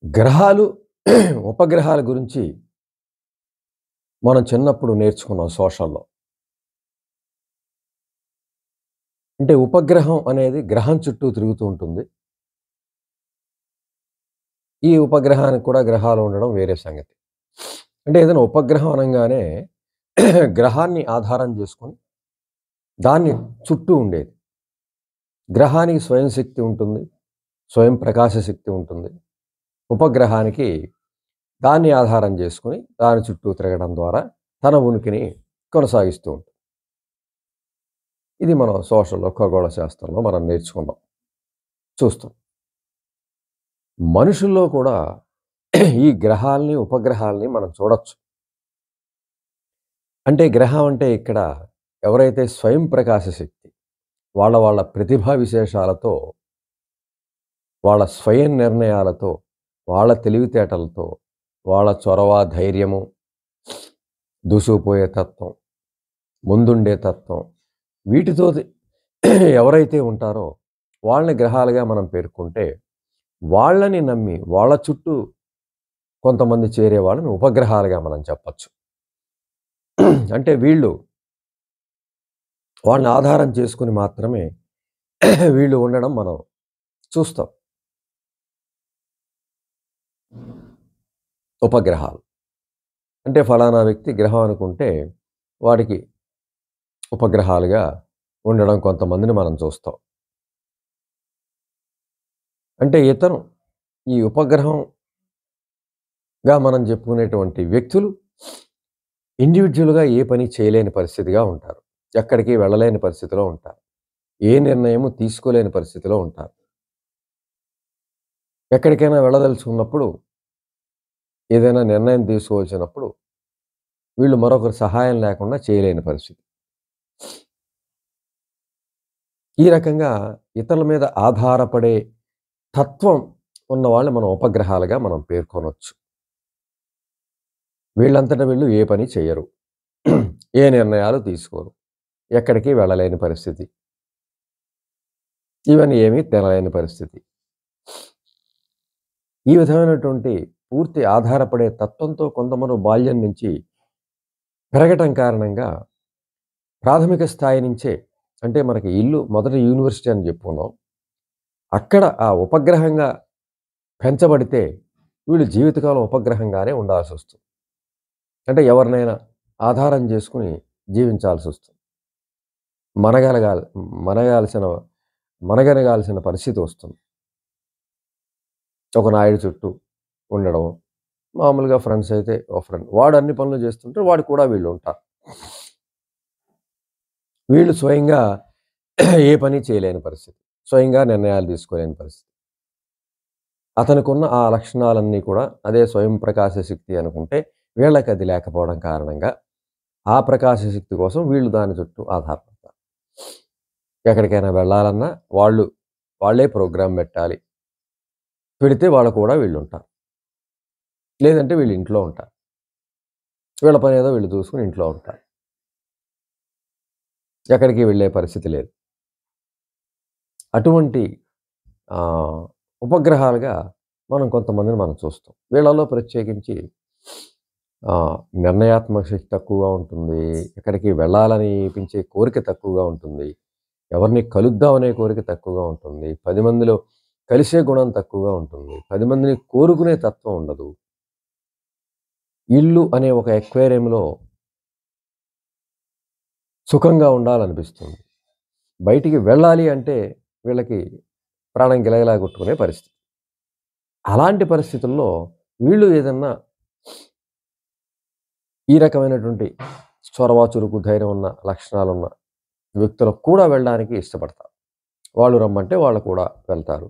గ్రహాలు, ఉపగ్రహాల గురించి మనం చిన్నప్పుడు నేర్చుకున్నాం సోషల్‌లో. అంటే ఉపగ్రహం అనేది గ్రహం చుట్టూ తిరుగుతూ ఉంటుంది. ఈ ఉపగ్రహానికి కూడా గ్రహాలు ఉండడం వేరే సంగతి. అంటే ఏదైనా ఉపగ్రహం అనంగానే గ్రహాన్ని ఆధారం చేసుకొని దాన్ని చుట్టూ ఉండేది. గ్రహానికి స్వయం శక్తి ఉంటుంది. స్వయం ప్రకాశ శక్తి ఉంటుంది. ఉపగ్రహానికి దాన్ని ఆధారం చేసుకొని దాని చుట్టూ తిరగడం ద్వారా తన ఉనికిని కొనసాగిస్తూ ఉంటుంది. ఇది మనం సోషల్‌లో, ఖగోళ శాస్త్రంలో మనం నేర్చుకున్నాం. చూస్తాం. మనుషుల్లో కూడా ఈ గ్రహాల్ని, ఉపగ్రహాల్ని మనం చూడొచ్చు. అంటే గ్రహం అంటే ఇక్కడ ఎవరైతే స్వయం ప్రకాశ శక్తి వాళ్ళ ప్రతిభా విశేషాలతో, వాళ్ళ స్వయం నిర్ణయాలతో, వాళ్ళ తెలివితేటలతో, వాళ్ళ చొరవ, ధైర్యము, దూసుకుపోయే తత్వం, ముందుండే తత్వం వీటితోటి ఎవరైతే ఉంటారో వాళ్ళని గ్రహాలుగా మనం పేర్కొంటే, వాళ్ళని నమ్మి వాళ్ళ చుట్టూ కొంతమంది చేరే వాళ్ళని ఉపగ్రహాలుగా మనం చెప్పొచ్చు. అంటే వాళ్ళని ఆధారం చేసుకొని మాత్రమే వీళ్ళు ఉండడం మనం చూస్తాం. ఉపగ్రహాలు. అంటే ఫలానా వ్యక్తి గ్రహం అనుకుంటే వాడికి ఉపగ్రహాలుగా ఉండడం కొంతమందిని మనం చూస్తాం. అంటే ఇతను ఈ ఉపగ్రహంగా మనం చెప్పుకునేటువంటి వ్యక్తులు ఇండివిడ్యువల్‌గా ఏ పని చేయలేని పరిస్థితిగా ఉంటారు. ఎక్కడికి వెళ్ళలేని పరిస్థితిలో ఉంటారు. ఏ నిర్ణయము తీసుకోలేని పరిస్థితిలో ఉంటారు. ఎక్కడికైనా వెళ్ళదలుచుకున్నప్పుడు, ఏదైనా నిర్ణయం తీసుకోవాల్సినప్పుడు వీళ్ళు మరొకరి సహాయం లేకుండా చేయలేని పరిస్థితి. ఈ రకంగా ఇతరుల మీద ఆధారపడే తత్వం ఉన్నవాళ్ళని మనం ఉపగ్రహాలుగా మనం పేర్కొనొచ్చు. వీళ్ళంతట వీళ్ళు ఏ పని చెయ్యరు. ఏ నిర్ణయాలు తీసుకోరు. ఎక్కడికి వెళ్ళలేని పరిస్థితి. ఈవెన్ ఏమీ తినలేని పరిస్థితి. ఈ విధమైనటువంటి పూర్తి ఆధారపడే తత్వంతో కొంతమంది బాల్యం నుంచి పెరగటం కారణంగా ప్రాథమిక స్థాయి నుంచే అంటే మనకి ఇల్లు మొదట యూనివర్సిటీ అని చెప్పుకున్నాం. అక్కడ ఆ ఉపగ్రహంగా పెంచబడితే వీళ్ళు జీవితకాలం ఉపగ్రహంగానే ఉండాల్సొస్తుంది. అంటే ఎవరినైనా ఆధారం చేసుకొని జీవించాల్సొస్తుంది. మనగలగాలి మనగాల్సిన మనగనగాల్సిన పరిస్థితి వస్తుంది. ఒక నాయుడు చుట్టూ ఉండడం. మామూలుగా ఫ్రెండ్స్ అయితే ఒక ఫ్రెండ్. వాడు అన్ని పనులు చేస్తుంటే వాడు కూడా వీళ్ళుంటారు. వీళ్ళు స్వయంగా ఏ పని చేయలేని పరిస్థితి. స్వయంగా నిర్ణయాలు తీసుకోలేని పరిస్థితి. అతనికున్న ఆ లక్షణాలన్నీ కూడా అదే స్వయం ప్రకాశ శక్తి అనుకుంటే వీళ్ళకది లేకపోవడం కారణంగా ఆ ప్రకాశ శక్తి కోసం వీళ్ళు దాని చుట్టూ ఆధారపడతారు. ఎక్కడికైనా వెళ్ళాలన్నా వాళ్ళే ప్రోగ్రామ్ పెట్టాలి. పెడితే వాళ్ళు కూడా వీళ్ళుంటారు. లేదంటే వీళ్ళు ఇంట్లో ఉంటారు. వీళ్ళ పనేదో వీళ్ళు చూసుకొని ఇంట్లో ఉంటారు. ఎక్కడికి వెళ్ళే పరిస్థితి లేదు. అటువంటి ఆహ్, ఉపగ్రహాలుగా మనం కొంతమందిని మనం చూస్తాం. వీళ్ళలో ప్రత్యేకించి నిర్ణయాత్మక శక్తి తక్కువగా ఉంటుంది. ఎక్కడికి వెళ్ళాలనిపించే కోరిక తక్కువగా ఉంటుంది. ఎవరిని కలుద్దామనే కోరిక తక్కువగా ఉంటుంది. 10 మందిలో కలిసే గుణం తక్కువగా ఉంటుంది. 10 మందిని కోరుకునే తత్వం ఉండదు. ఇల్లు అనే ఒక ఎక్వేరియంలో సుఖంగా ఉండాలనిపిస్తుంది. బయటికి వెళ్ళాలి అంటే వీళ్ళకి ప్రాణం గిలగిలా కొట్టుకునే పరిస్థితి. అలాంటి పరిస్థితుల్లో వీళ్ళు ఏదన్నా ఈ రకమైనటువంటి చొరవ, చురుకు, ధైర్యం ఉన్న లక్షణాలున్న వ్యక్తులకు కూడా వెళ్ళడానికి ఇష్టపడతారు. వాళ్ళు రమ్మంటే వాళ్ళు కూడా వెళ్తారు.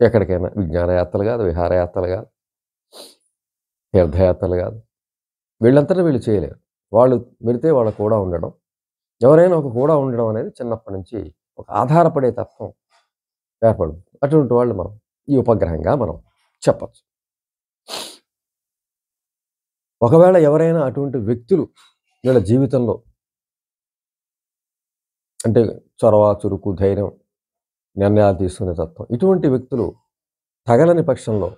ఎక్కడికైనా విజ్ఞానయాత్రలు గాదు, విహారయాత్రలు గాదు, తీర్థయాత్రలు గాదు. వీళ్ళంతట వీళ్ళు చేయలేరు. వాళ్ళు వెడితే వాళ్ళ కూడా ఉండడం. ఎవరైనా ఒక కూడా ఉండడం అనేది చిన్నప్పటి నుంచి ఒక ఆధారపడే తత్వం ఏర్పడుతుంది. అటువంటి వాళ్ళు మనం ఈ ఉపగ్రహంగా మనం చెప్పొచ్చు. ఒకవేళ ఎవరైనా అటువంటి వ్యక్తులు వీళ్ళ జీవితంలో అంటే చొరవ, చురుకు, ధైర్యం, నిర్ణయాలు తీసుకునే తత్వం ఇటువంటి వ్యక్తులు తగలని పక్షంలో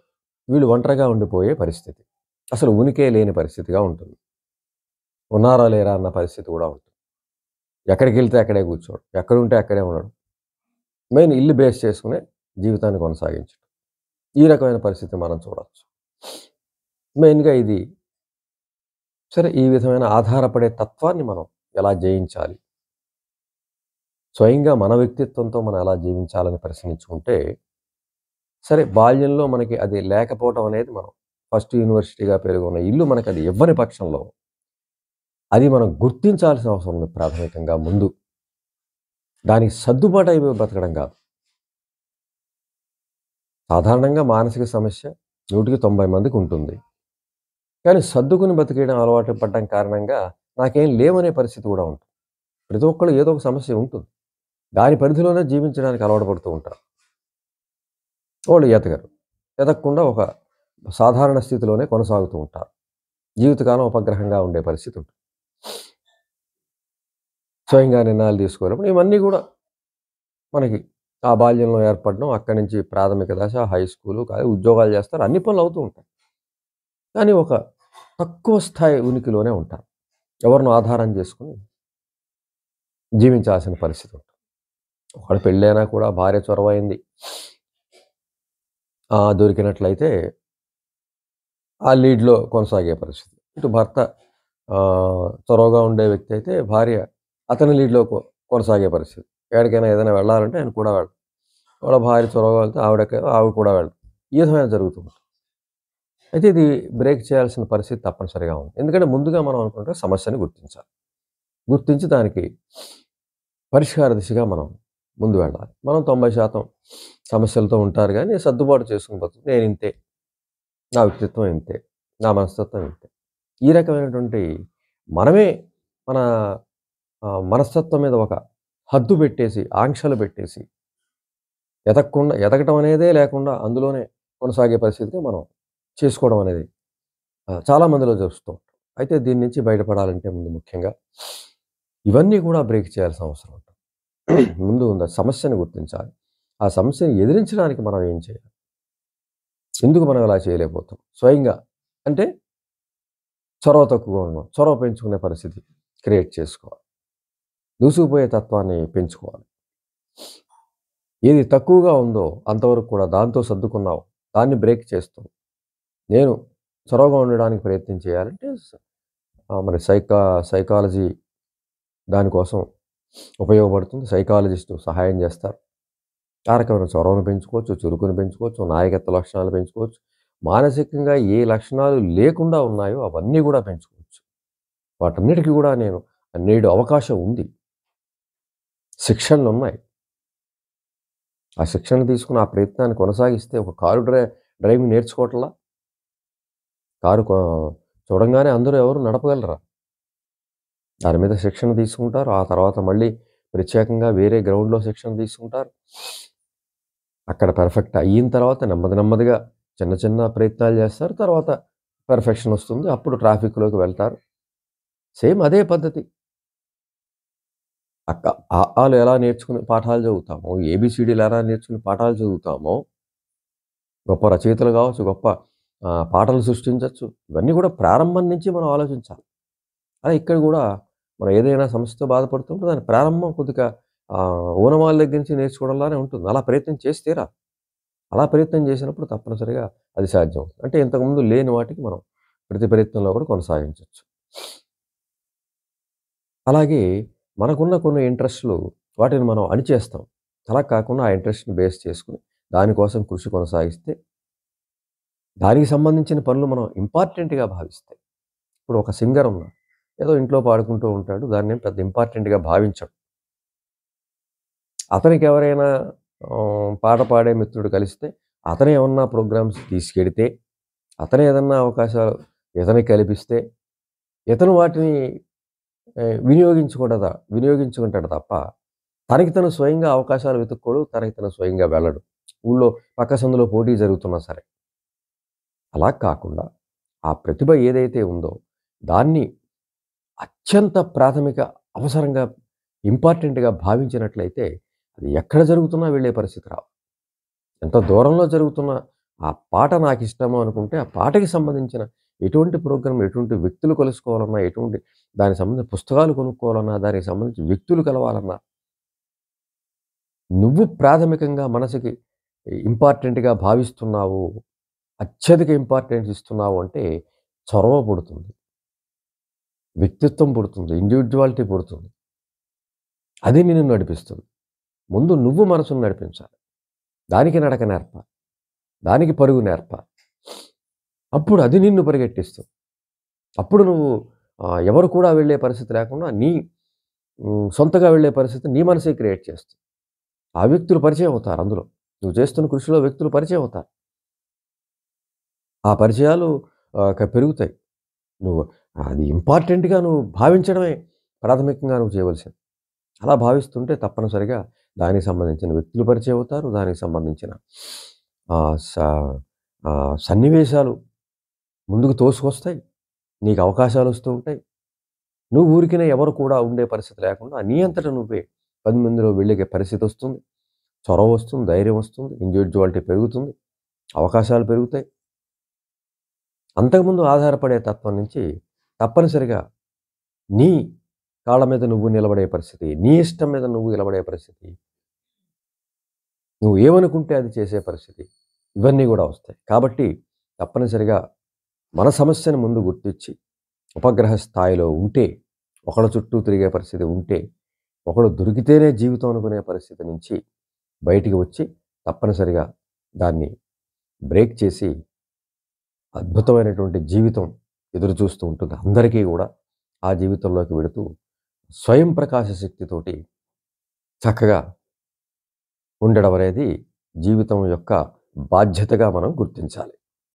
వీళ్ళు ఒంటరిగా ఉండిపోయే పరిస్థితి. అసలు ఉనికే లేని పరిస్థితిగా ఉంటుంది. ఉన్నారా లేరా అన్న పరిస్థితి కూడా ఉంటుంది. ఎక్కడికెళ్తే అక్కడే కూర్చోవడం. ఎక్కడుంటే అక్కడే ఉండడం. మెయిన్ ఇల్లు బేస్ చేసుకునే జీవితాన్ని కొనసాగించడం. ఈ రకమైన పరిస్థితి మనం చూడొచ్చు. మెయిన్‌గా ఇది సరే ఈ విధమైన ఆధారపడే తత్వాన్ని మనం ఎలా జయించాలి? స్వయంగా మన వ్యక్తిత్వంతో మనం ఎలా జీవించాలని ప్రశ్నించుకుంటే, సరే బాల్యంలో మనకి అది లేకపోవటం అనేది మనం ఫస్ట్ యూనివర్సిటీగా పెరిగున్న ఇల్లు మనకది ఇవ్వని పక్షంలో, అది మనం గుర్తించాల్సిన అవసరం ఉంది ప్రాథమికంగా ముందు. దానికి సర్దుబాటు అయిపోయి బతకడం కాదు. సాధారణంగా మానసిక సమస్య 100కి 90 మందికి ఉంటుంది. కానీ సర్దుకుని బతికేయడం అలవాటు పడడం కారణంగా నాకేం లేవనే పరిస్థితి కూడా ఉంటుంది. ప్రతి ఒక్కళ్ళు ఏదో ఒక సమస్య ఉంటుంది. దాని పరిధిలోనే జీవించడానికి అలవాటు పడుతూ ఉంటారు. వాళ్ళు ఎదగరు. ఎదగకుండా ఒక సాధారణ స్థితిలోనే కొనసాగుతూ ఉంటారు. జీవితకాలం ఉపగ్రహంగా ఉండే పరిస్థితి ఉంటుంది. స్వయంగా నిర్ణయాలు తీసుకోలేప్పుడు ఇవన్నీ కూడా మనకి ఆ బాల్యంలో ఏర్పడడం, అక్కడి నుంచి ప్రాథమిక దశ, హై స్కూలు, ఉద్యోగాలు చేస్తారు. అన్ని పనులు అవుతూ ఉంటాయి. కానీ ఒక తక్కువ స్థాయి ఉనికిలోనే ఉంటారు. ఎవరినో ఆధారం చేసుకొని జీవించాల్సిన పరిస్థితి ఉంటుంది. ఒకవేళ పెళ్ళైనా కూడా భార్య చొరవైంది దొరికినట్లయితే ఆ లీడ్‌లో కొనసాగే పరిస్థితి. ఇటు భర్త చొరవగా ఉండే వ్యక్తి అయితే భార్య అతని లీడ్‌లో కొనసాగే పరిస్థితి. ఎక్కడికైనా ఏదైనా వెళ్ళాలంటే ఆయన కూడా వెళ్ళడు. వాళ్ళ భార్య చొరవగా వెళ్తే ఆవిడ కూడా వెళ్ళదు. ఈ విధమైన జరుగుతుంది. అయితే ఇది బ్రేక్ చేయాల్సిన పరిస్థితి తప్పనిసరిగా ఉంది. ఎందుకంటే ముందుగా మనం అనుకుంటే సమస్యని గుర్తించాలి. గుర్తించి దానికి పరిష్కార దిశగా మనం ముందు వెళ్ళాలి. మనం 90% సమస్యలతో ఉంటారు గానీ సర్దుబాటు చేసుకొని బతుకుతాం. నేనింతే. నా వ్యక్తిత్వం ఇంతే. నా మనస్తత్వం ఇంతే. ఈ రకమైనటువంటి మనమే మన మనస్తత్వం మీద ఒక హద్దు పెట్టేసి, ఆంక్షలు పెట్టేసి, ఎదగటం అనేదే లేకుండా అందులోనే కొనసాగే పరిస్థితిగా మనం చేసుకోవడం అనేది చాలా మందిలో చూస్తూ ఉంటాం. అయితే దీని నుంచి బయటపడాలంటే ముందు ముఖ్యంగా ఇవన్నీ కూడా బ్రేక్ చేయాల్సిన అవసరం ఉంటుంది. ముందు సమస్యను గుర్తించాలి. ఆ సమస్యను ఎదిరించడానికి మనం ఏం చేయాలి? ఎందుకు మనం అలా చేయలేకపోతాం? స్వయంగా అంటే చొరవ తక్కువగా ఉన్నాం. చొరవ పెంచుకునే పరిస్థితి క్రియేట్ చేసుకోవాలి. దూసుకుపోయే తత్వాన్ని పెంచుకోవాలి. ఏది తక్కువగా ఉందో అంతవరకు కూడా దాంతో సర్దుకున్నావు. దాన్ని బ్రేక్ చేస్తూ నేను చొరవగా ఉండడానికి ప్రయత్నం చేయాలంటే మరి సైకాలజీ దానికోసం ఉపయోగపడుతుంది. సైకాలజిస్టు సహాయం చేస్తారు. ఆ రకమైన చొరవను పెంచుకోవచ్చు, చురుకును పెంచుకోవచ్చు, నాయకత్వ లక్షణాలు పెంచుకోవచ్చు. మానసికంగా ఏ లక్షణాలు లేకుండా ఉన్నాయో అవన్నీ కూడా పెంచుకోవచ్చు. వాటన్నిటికి కూడా నేడు అవకాశం ఉంది. శిక్షణలున్నాయి. ఆ శిక్షణ తీసుకుని ఆ ప్రయత్నాన్ని కొనసాగిస్తే ఒక కారు డ్రైవింగ్ నేర్చుకోవట్లా? కారు చూడంగానే అందరూ ఎవరు నడపగలరా? దాని మీద శిక్షణ తీసుకుంటారు. ఆ తర్వాత మళ్ళీ ప్రత్యేకంగా వేరే గ్రౌండ్‌లో శిక్షణ తీసుకుంటారు. అక్కడ పర్ఫెక్ట్ అయిన తర్వాత నెమ్మదిగా చిన్న ప్రయత్నాలు చేస్తారు. తర్వాత పర్ఫెక్షన్ వస్తుంది. అప్పుడు ట్రాఫిక్‌లోకి వెళ్తారు. సేమ్ అదే పద్ధతి. అ, ఆలు ఎలా నేర్చుకుని పాఠాలు చదువుతామో, ఏబీసీడీలు ఎలా నేర్చుకుని పాఠాలు చదువుతామో, గొప్ప రచయితలు కావచ్చు, గొప్ప పాటలు సృష్టించొచ్చు. ఇవన్నీ కూడా ప్రారంభం నుంచి మనం ఆలోచించాలి. అలా ఇక్కడ కూడా మనం ఏదైనా సమస్యతో బాధపడుతుంటే దాని ప్రారంభం కొద్దిగా ఊనమాల దగ్గర నుంచి నేర్చుకోవడంలానే ఉంటుంది. అలా ప్రయత్నం చేసి తీరాలి. అలా ప్రయత్నం చేసినప్పుడు తప్పనిసరిగా అది సాధ్యం అవుతుంది. అంటే ఇంతకుముందు లేని వాటికి మనం ప్రతి ప్రయత్నంలో కూడా కొనసాగించొచ్చు. అలాగే మనకున్న కొన్ని ఇంట్రెస్ట్‌లు వాటిని మనం అణిచేస్తాం. అలా కాకుండా ఆ ఇంట్రెస్ట్‌ని బేస్ చేసుకొని దానికోసం కృషి కొనసాగిస్తే దానికి సంబంధించిన పనులు మనం ఇంపార్టెంట్‌గా భావిస్తే ఇప్పుడు ఒక సింగర్ ఉన్నాడు. ఏదో ఇంట్లో పాడుకుంటూ ఉంటాడు. దాన్నేం పెద్ద ఇంపార్టెంట్‌గా భావించడు. అతనికి ఎవరైనా పాట పాడే మిత్రుడు కలిస్తే అతనే ఏమన్నా ప్రోగ్రామ్స్ తీసుకెడితే, అతనే ఏదన్నా అవకాశాలు ఇతనికి కల్పిస్తే, ఇతను వాటిని వినియోగించుకుంటాడు తప్ప, తనకి తను స్వయంగా అవకాశాలు వెతుక్కోడు. తనకి తను స్వయంగా వెళ్ళడు. ఊళ్ళో పక్క సందులో పోటీ జరుగుతున్నా సరే. అలా కాకుండా ఆ ప్రతిభ ఏదైతే ఉందో దాన్ని అత్యంత ప్రాథమిక అవసరంగా ఇంపార్టెంట్‌గా భావించినట్లయితే అది ఎక్కడ జరుగుతున్నా వెళ్ళే పరిస్థితి రాదు. ఎంత దూరంలో జరుగుతున్న ఆ పాట నాకిష్టము అనుకుంటే, ఆ పాటకి సంబంధించిన ఎటువంటి ప్రోగ్రామ్, ఎటువంటి వ్యక్తులు కలుసుకోవాలన్నా, ఎటువంటి దానికి సంబంధించిన పుస్తకాలు కొనుక్కోవాలన్నా, దానికి సంబంధించి వ్యక్తులు కలవాలన్నా, నువ్వు ప్రాథమికంగా మనసుకి ఇంపార్టెంట్‌గా భావిస్తున్నావు, అత్యధిక ఇంపార్టెన్స్ ఇస్తున్నావు అంటే చొరవ పుడుతుంది. వ్యక్తిత్వం పుడుతుంది. ఇండివిడ్యువాలిటీ పుడుతుంది. అది నిన్ను నడిపిస్తుంది. ముందు నువ్వు మనసును నడిపించాలి. దానికి నడక నేర్పాలి. దానికి పరుగు నేర్పాలి. అప్పుడు అది నిన్ను పరిగెట్టిస్తుంది. అప్పుడు నువ్వు ఎవరు కూడా వెళ్ళే పరిస్థితి లేకుండా సొంతగా వెళ్ళే పరిస్థితి నీ మనసే క్రియేట్ చేస్తుంది. ఆ వ్యక్తులు పరిచయం అవుతారు అందులో. నువ్వు చేస్తున్న కృషిలో వ్యక్తులు పరిచయం అవుతారు. ఆ పరిచయాలు పెరుగుతాయి. నువ్వు అది ఇంపార్టెంట్‌గా నువ్వు భావించడమే ప్రాథమికంగా నువ్వు చేయవలసింది. అలా భావిస్తుంటే తప్పనిసరిగా దానికి సంబంధించిన వ్యక్తులు పరిచయం అవుతారు. దానికి సంబంధించిన ఆహ్, స సన్నివేశాలు ముందుకు తోసుకొస్తాయి. నీకు అవకాశాలొస్తూ ఉంటాయి. నువ్వు ఊరికనే ఎవరు కూడా ఉండే పరిస్థితి లేకుండా నీ అంతట నువ్వే 10 మందిలో వెళ్ళే పరిస్థితొస్తుంది. చొరవొస్తుంది, ధైర్యమొస్తుంది, ఇండివిడ్యువాలిటీ పెరుగుతుంది, అవకాశాలు పెరుగుతాయి. అంతకుముందు ఆధారపడే తత్వం నుంచి తప్పనిసరిగా నీ కాళ్ళ మీద నువ్వు నిలబడే పరిస్థితి, నీ ఇష్టం మీద నువ్వు నిలబడే పరిస్థితి, నువ్వు ఏమనుకుంటే అది చేసే పరిస్థితి, ఇవన్నీ గూడా వస్తాయి. కాబట్టి తప్పనిసరిగా మన సమస్యను ముందు గుర్తించి, ఉపగ్రహ స్థాయిలో ఉంటే, ఒకళ్ళ చుట్టూ తిరిగే పరిస్థితి ఉంటే, ఒకడు దొరికితేనే జీవితం అనుకునే పరిస్థితి నుంచి బయటికి వచ్చి, తప్పనిసరిగా దాన్ని బ్రేక్ చేసి, అద్భుతమైనటువంటి జీవితం ఎదురు చూస్తూ ఉంటుంది. అందరికీ గూడా ఆ జీవితంలోకి వెడుతూ, స్వయం ప్రకాశ శక్తితోటి చక్కగా ఉండడం అనేది జీవితం యొక్క బాధ్యతగా మనం గుర్తించాలి.